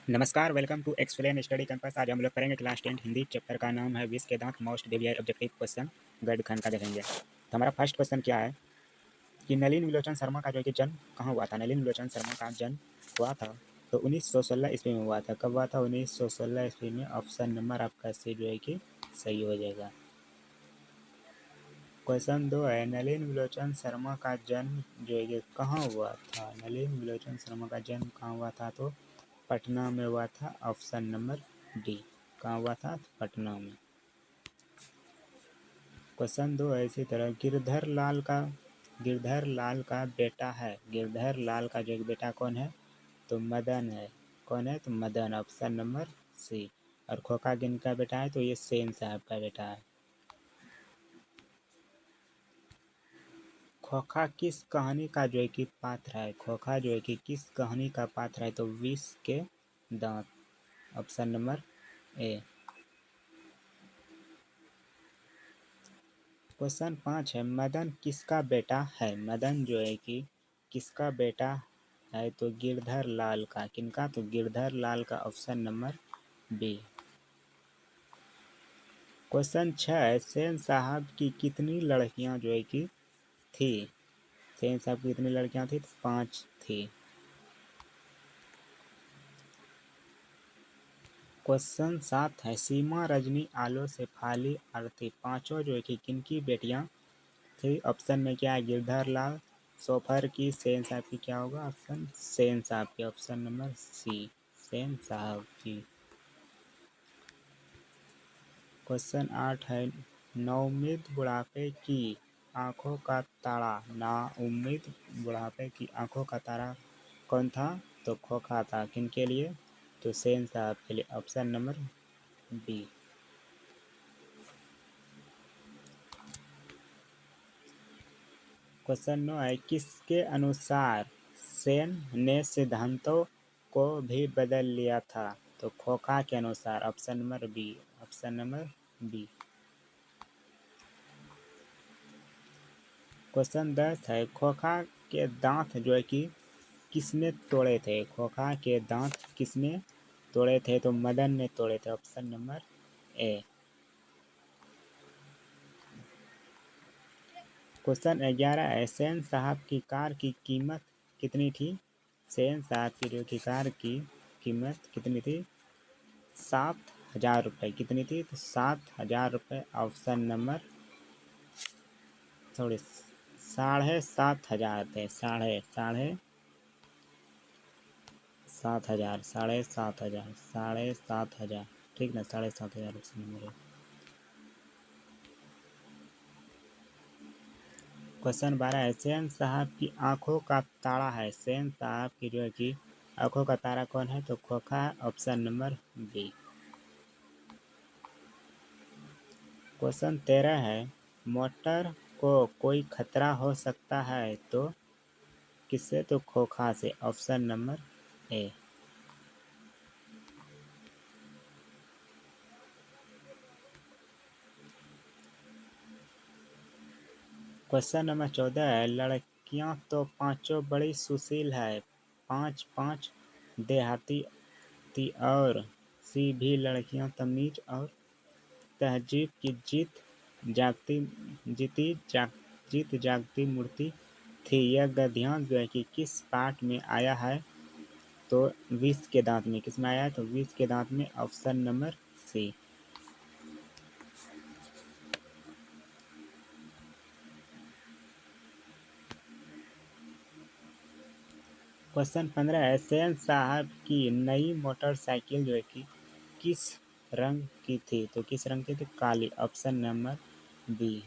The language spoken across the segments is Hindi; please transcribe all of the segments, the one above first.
नमस्कार, welcome to explain study campus. आज हम लोग करेंगे क्लास 10 हिंदी। चैप्टर का नाम है 20 के दांत, मोस्ट डेवियर ऑब्जेक्टिव क्वेश्चन गढ़ खान का देखेंगे। तो हमारा फर्स्ट क्वेश्चन क्या है कि नलिन विलोचन शर्मा का जो कि जन्म कहाँ हुआ था। नलिन विलोचन शर्मा का जन्म हुआ था तो 1916 ईस्वी में हुआ था। कब हुआ था? 1916 ईस्वी में। ऑप्शन नंबर आपका सी जो है कि सही हो जाएगा। क्वेश्चन 2 है नलिन विलोचन शर्मा का जन्म जो है कि कहाँ हुआ था। नलिन विलोचन शर्मा का जन्म कहाँ हुआ था? तो पटना में हुआ था। Option number D. कहाँ हुआ था? पटना में। क्वेश्चन 2 है इसी तरह गिरधर लाल का बेटा है। गिरधर लाल का जो एक बेटा कौन है? तो मदन है। कौन है? तो मदन। ऑप्शन नंबर सी। और खोखा किनका बेटा है? तो ये सेन साहब का बेटा है। खोखा किस कहानी का जो है कि पात्र है? खोखा जो है कि किस कहानी का पात्र है? तो 20 के दांत। Option number A. क्वेश्चन 5 है मदन किसका बेटा है? मदन जो है कि किसका बेटा है? तो गिरधर लाल का। किनका? तो गिरधर लाल का। Option number B. क्वेश्चन 6 है सेन साहब की कितनी लड़कियां जो है कि थी? सेन साहब की कितनी लड़कियां थी? तो 5 थी। क्वेश्चन 7 है सीमा, रजनी, आलो, शेफाली, आरती पांचों जो है कि किनकी बेटियां थी? ऑप्शन में क्या है? गिरधर लाल, सोफर की, सेन साहब की। क्या होगा ऑप्शन? सेन साहब की। ऑप्शन नंबर सी, सेन साहब की। क्वेश्चन 8 है नौउम्मीद बुढ़ापे की आंखों का तारा। नाउम्मीद बुढ़ापे की आंखों का तारा कौन था? तो खोखा था। किनके लिए? तो सेन साहब के लिए। Option number B. क्वेश्चन 9 है किसके अनुसार सेन ने सिद्धांतों को भी बदल लिया था? तो खोखा के अनुसार। Option number B. Option number B. Question 10 है खोखा के दांत जो है कि किसने तोड़े थे? खोखा के दांत किसने तोड़े थे? तो मदन ने तोड़े थे। Option number A. क्वेश्चन 11 है सेन साहब की कार की कीमत कितनी थी? सेन साहब की जो की कार की कीमत कितनी थी? 7,000 रुपये। कितनी थी? तो 7,000 रुपये। ऑप्शन नंबर सॉरी 7,500 थे। साढ़े 7,000। 7,500। 7,500। ठीक ना? 7,500 ऑप्शन नंबर। क्वेश्चन 12 है सेन साहब की आंखों का तारा है। सेन साहब की जो है कि आंखों का तारा कौन है? तो खोखा है। Option number B. क्वेश्चन 13 है मोटर को कोई खतरा हो सकता है तो किससे? तो खोखा से। Option number A. Question number 14 है लड़कियां तो पांचों बड़ी सुशील है। पांच पांच देहाती थी और सी भी लड़कियां तमीज और तहजीब की जीत जागती मूर्ति थी। यह गद्यांश जो है कि किस पाठ में आया है? तो 20 के दांत में। किस में आया है? तो 20 के दांत में। Option number C. क्वेश्चन 15 है सेन साहब की नई मोटरसाइकिल जो है कि किस रंग की थी? तो किस रंग की थी? काली। Option number B.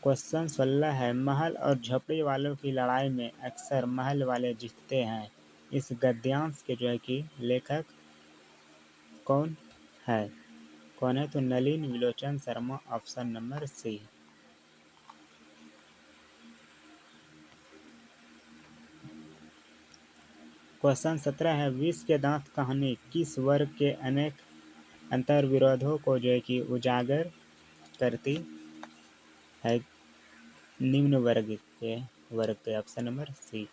क्वेश्चन 16 है महल और झोपड़ी वालों की लड़ाई में अक्सर महल वाले जीतते हैं। इस गद्यांश के जो है कि लेखक कौन है? कौन है? तो Nalin Vilochan Sharma. Option number C. Question 17 है 20 के दांत कहानी किस वर्ग के अनेक अंतर्विरोधों को जो है कि उजागर करती है? निम्न वर्ग के वर्ग के, ऑप्शन नंबर सी।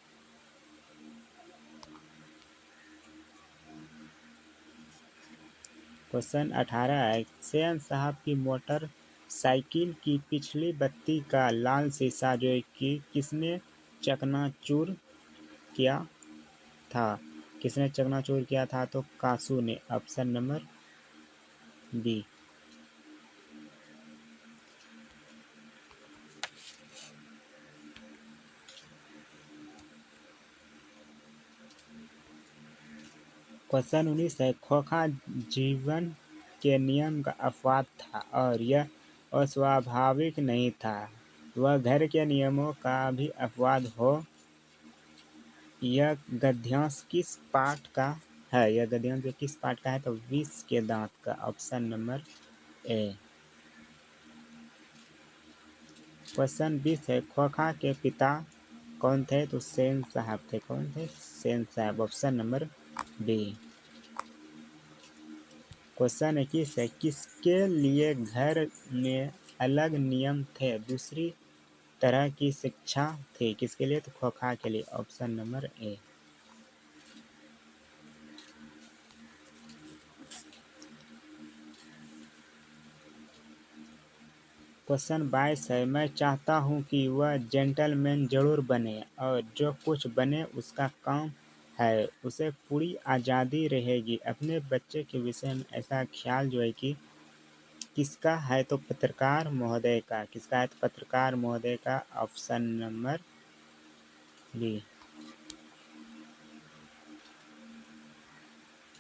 क्वेश्चन 18 है, सेन साहब की मोटर साइकिल की पिछली बत्ती का लाल शीशा जो है कि किसने चकनाचूर किया था? किसने चकनाचूर किया था? तो कासू ने, ऑप्शन नंबर बी। क्वेश्चन 19 है, खोखा जीवन के नियम का अपवाद था और यह अस्वाभाविक नहीं था। वह घर के नियमों का भी अपवाद हो। यह गद्यांश किस पाठ का है? यह गद्यांश जो किस पाठ का है? तो विष के दांत का, ऑप्शन नंबर ए। क्वेश्चन 20 है, खोखा के पिता कौन थे? तो सेन साहब थे। कौन थे? सेन साहब, ऑप्शन नंबर बी। क्वेश्चन 21 है, किसके लिए घर में अलग नियम थे, दूसरी तरह की शिक्षा थी? किसके लिए? तो खोखा के लिए, ऑप्शन नंबर ए। क्वेश्चन 22 है, मैं चाहता हूँ कि वह जेंटलमैन जरूर बने और जो कुछ बने उसका काम है, उसे पूरी आज़ादी रहेगी। अपने बच्चे के विषय में ऐसा ख्याल जो है कि किसका है? तो पत्रकार महोदय का। किसका है? तो पत्रकार महोदय का, ऑप्शन नंबर बी।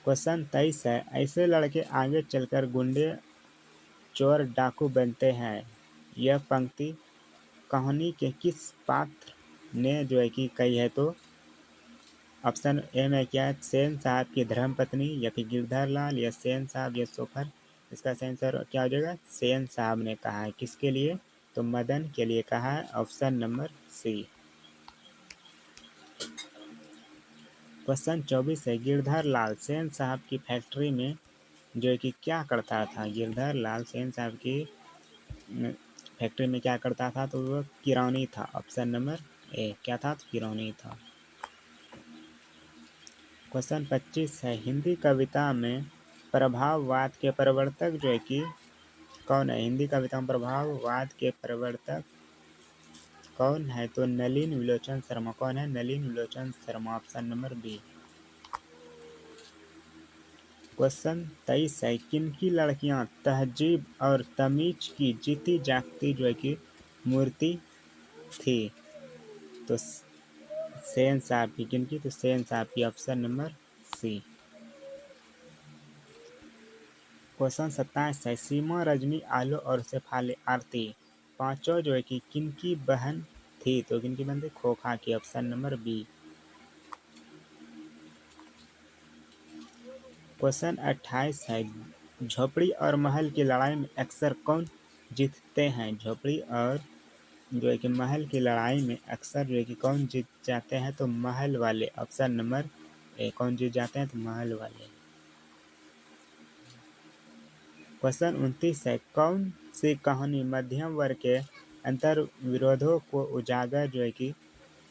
क्वेश्चन 23 है, ऐसे लड़के आगे चलकर गुंडे, चोर, डाकू बनते हैं। यह पंक्ति कहानी के किस पात्र ने जो है कि कही है? तो ऑप्शन ए में क्या है? सेन साहब की धर्मपत्नी, या फिर गिरधर लाल, या सेन साहब, या सोफर। इसका सही आंसर क्या हो जाएगा? सेन साहब ने कहा है। किसके लिए? तो मदन के लिए कहा है, ऑप्शन नंबर सी। क्वेश्चन 24 है, गिरधर लाल सेन साहब की फैक्ट्री में जो है कि क्या करता था? गिरधर लाल सेन साहब की फैक्ट्री में क्या करता था? तो वो किरानी था, ऑप्शन नंबर ए। क्या था? तो किरानी था। क्वेश्चन 25 है, हिंदी कविता में प्रभाववाद के प्रवर्तक जो है कि कौन है? हिंदी कविता में प्रभाववाद के प्रवर्तक कौन है? तो नलिन विलोचन शर्मा। कौन है? Nalin Vilochan Sharma, option number B. Question 23 है, किनकी लड़कियां तहजीब और तमीज की जीती जागती जो है कि मूर्ति थी? तो सेन साहब की। किनकी? तो सेन साहब की, ऑप्शन नंबर सी। क्वेश्चन 27 है, सीमा, रजनी, आलो और शेफाली आरती पांचों जो है कि किनकी बहन थी? तो किनकी बहन थी? खोखा की, ऑप्शन नंबर बी। क्वेश्चन 28 है, झोपड़ी और महल की लड़ाई में अक्सर कौन जीतते हैं? झोपड़ी और जो है कि महल की लड़ाई में अक्सर जो है कि कौन जीत जाते हैं? तो महल वाले, ऑप्शन नंबर ए। कौन जीत जाते हैं? तो महल वाले। क्वेश्चन 29 है, कौन सी कहानी मध्यम वर्ग के अंतर विरोधों को उजागर जो है कि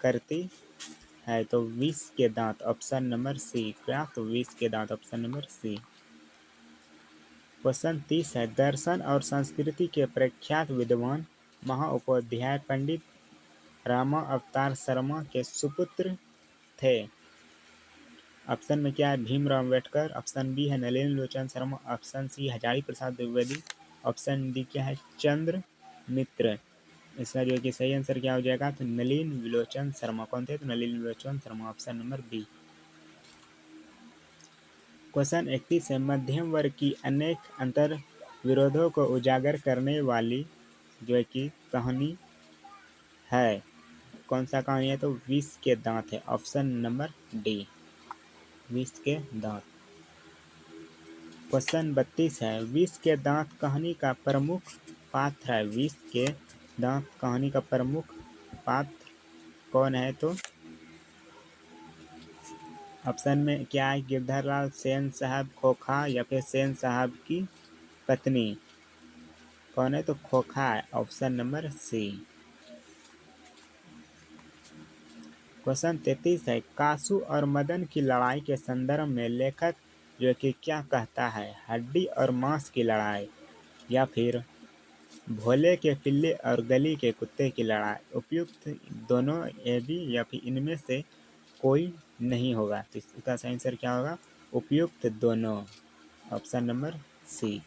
करती है? तो विष के दांत, ऑप्शन नंबर सी। क्या? तो विष के दांत, ऑप्शन नंबर सी। क्वेश्चन 30 है, दर्शन और संस्कृति के प्रख्यात विद्वान महाउपाध्याय पंडित रामा अवतार शर्मा के सुपुत्र थे। ऑप्शन में क्या है? भीमराव अम्बेडकर, ऑप्शन बी है नलिन लोचन Sharma, option C Hazari Prasad Dwivedi, option D क्या है? चंद्र मित्र। इसका जो है कि सही आंसर क्या हो जाएगा? तो नलिन विलोचन शर्मा। कौन थे? तो Nalin Vilochan Sharma, option number B. Question 31 है, मध्यम वर्ग की अनेक अंतर विरोधों को उजागर करने वाली जो है कि कहानी है, कौन सा कहानी है? तो विष के दांत है, ऑप्शन नंबर डी। विष के दांत। क्वेश्चन 32 है, विष के दांत कहानी का प्रमुख पात्र है। विष के दांत कहानी का प्रमुख पात्र कौन है? तो ऑप्शन में क्या है? गिरधर लाल, सेन साहब, खोखा, या फिर सेन साहब की पत्नी। कौन है? तो खोखा है, ऑप्शन नंबर सी। क्वेश्चन 33 है, कासू और मदन की लड़ाई के संदर्भ में लेखक जो कि क्या कहता है, हड्डी और मांस की लड़ाई या फिर भोले के पिल्ले और गली के कुत्ते की लड़ाई। उपयुक्त दोनों ए बी या फिर इनमें से कोई नहीं होगा। तो इसका सही आंसर क्या होगा, उपयुक्त दोनों, ऑप्शन नंबर सी।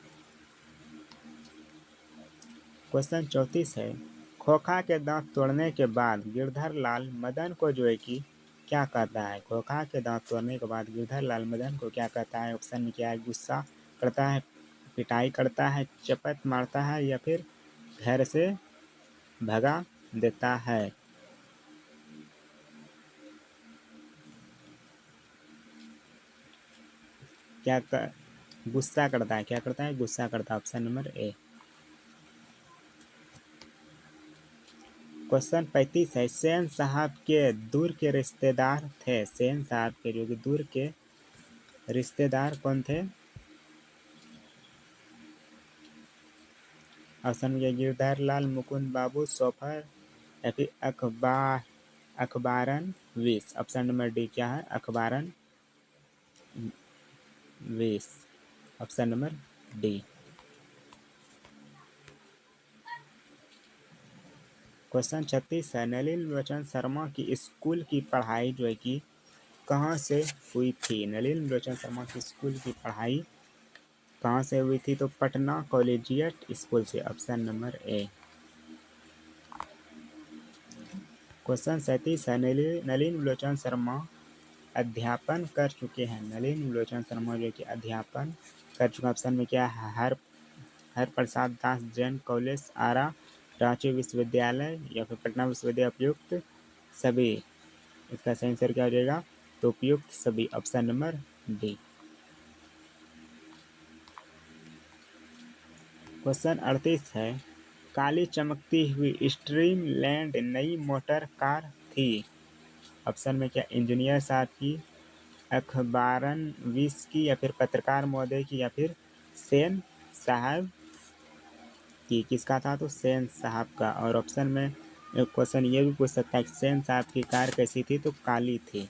क्वेश्चन 34 है, खोखा के दांत तोड़ने के बाद गिरधर लाल मदन को जो है कि क्या कहता है। खोखा के दांत तोड़ने के बाद गिरधर लाल मदन को क्या कहता है। ऑप्शन में क्या है, गुस्सा करता है, पिटाई करता है, चपत मारता है या फिर घर से भगा देता है। गुस्सा करता है, क्या करता है, गुस्सा करता है, ऑप्शन नंबर ए। क्वेश्चन 35 है, सेन साहब के दूर के रिश्तेदार थे। सेन साहब के जो कि दूर के रिश्तेदार कौन थे। ऑप्शन में गिरधर लाल, मुकुंद बाबू, सोफर या फिर अखबारन विश। ऑप्शन नंबर डी क्या है, अखबारन विश, ऑप्शन नंबर डी। क्वेश्चन 36 है, नलिनी लोचन शर्मा की स्कूल की पढ़ाई जो है कि कहाँ से हुई थी। नलिनी लोचन शर्मा की स्कूल की पढ़ाई कहाँ से हुई थी, तो पटना कॉलेजिएट स्कूल से, ऑप्शन नंबर ए। क्वेश्चन 37 है, नलिनी लोचन शर्मा अध्यापन कर चुके हैं। नलिनी लोचन शर्मा जो कि अध्यापन कर चुके हैं। ऑप्शन में क्या है, हर प्रसाद दास जैन कॉलेज आरा, रांची विश्वविद्यालय या फिर पटना विश्वविद्यालय। उपयुक्त सभी, इसका सही आंसर क्या हो जाएगा, तो उपयुक्त सभी, ऑप्शन नंबर डी। क्वेश्चन 38 है, काली चमकती हुई स्ट्रीम लैंड नई मोटर कार थी। ऑप्शन में क्या, इंजीनियर साहब की, अखबारन विश की या फिर पत्रकार महोदय की या फिर सेन साहब की। किसका था, तो सेन साहब का। और ऑप्शन में एक क्वेश्चन ये भी पूछ सकता है कि सेन साहब की कार कैसी थी, तो काली थी।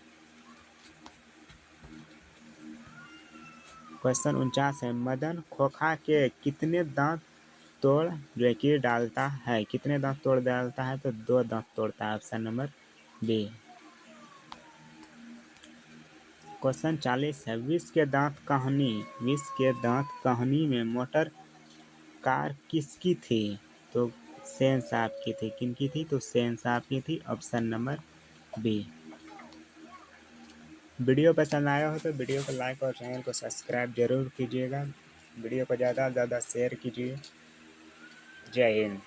क्वेश्चन 49 है, मदन खोखा के कितने दांत तोड़ जो है कि डालता है। कितने दांत तोड़ डालता है, तो 2 दांत तोड़ता है, ऑप्शन नंबर बी। क्वेश्चन 40 है, विष के दांत कहानी, विष के दांत कहानी में मोटर कार किसकी थी, तो सेन साहब की थी। किनकी थी, तो सेन साहब की थी, ऑप्शन नंबर बी। वीडियो पसंद आया हो तो वीडियो को लाइक और चैनल को सब्सक्राइब जरूर कीजिएगा। वीडियो को ज़्यादा से ज़्यादा शेयर कीजिए। जय हिंद।